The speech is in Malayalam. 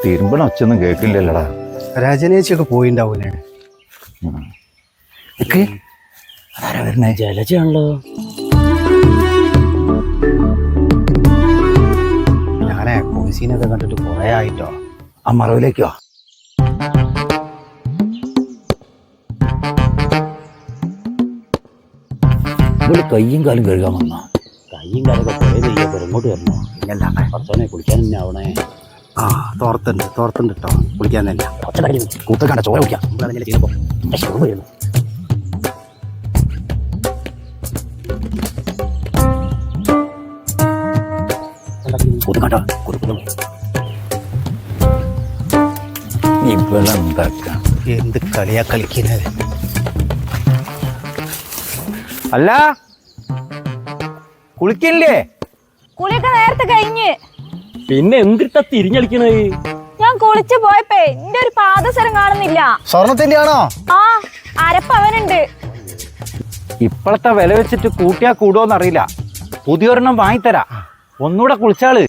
തിരുമ്പണ ഒച്ചൊന്നും കേൾക്കില്ലല്ലടാ. രജനേച്ചിയൊക്കെ പോയിണ്ടാവൂലേ? ആരാ വരുന്നേ? ജലജയാണല്ലോ. ഞാനേ പോലീസിനൊക്കെ കണ്ടിട്ട് കുറെ ആയിട്ടോ. ആ മറവിലേക്കോ? ഇവിടെ കയ്യും കാലും കഴുകാൻ വന്ന കയ്യും കാലൊക്കെ കുറേ നെയ്യൊക്കെ ഇങ്ങോട്ട് വരണോ? പിന്നല്ലാണ്ടേ കുറച്ചോനെ കുളിക്കാൻ തന്നെ ആവണേ. ആ തോർത്തുണ്ട് കേട്ടോ, കുളിക്കാൻ തന്നെ. കൂത്ത കണ്ട ചോര കുടിക്കാം. നമ്മളങ്ങനെ ചെയ്യുമ്പോ കൂത്തുകണ്ട കുറുക്കുന്നു. ഇവളെന്താക്കാം? എന്ത് കളിയാ കളിക്കുന്നത്? അല്ല കുളിക്കല്ലേ? കുളിയൊക്കെ നേരത്തെ കഴിഞ്ഞ്. പിന്നെ എന്തിട്ടാ തിരിഞ്ഞളിക്കണേ? ഞാൻ കുളിച്ചു പോയപ്പേ എന്റെ ഒരു പാദസരം കാണുന്നില്ല. സ്വർണത്തിന്റെ ആണോ? ആ അരപ്പവനുണ്ട്. ഇപ്പോഴത്തെ വില വെച്ചിട്ട് കൂട്ടിയാ കൂടുവോന്ന് അറിയില്ല. പുതിയൊരെണ്ണം വാങ്ങിത്തരാ. ഒന്നുകൂടെ കുളിച്ചാള്.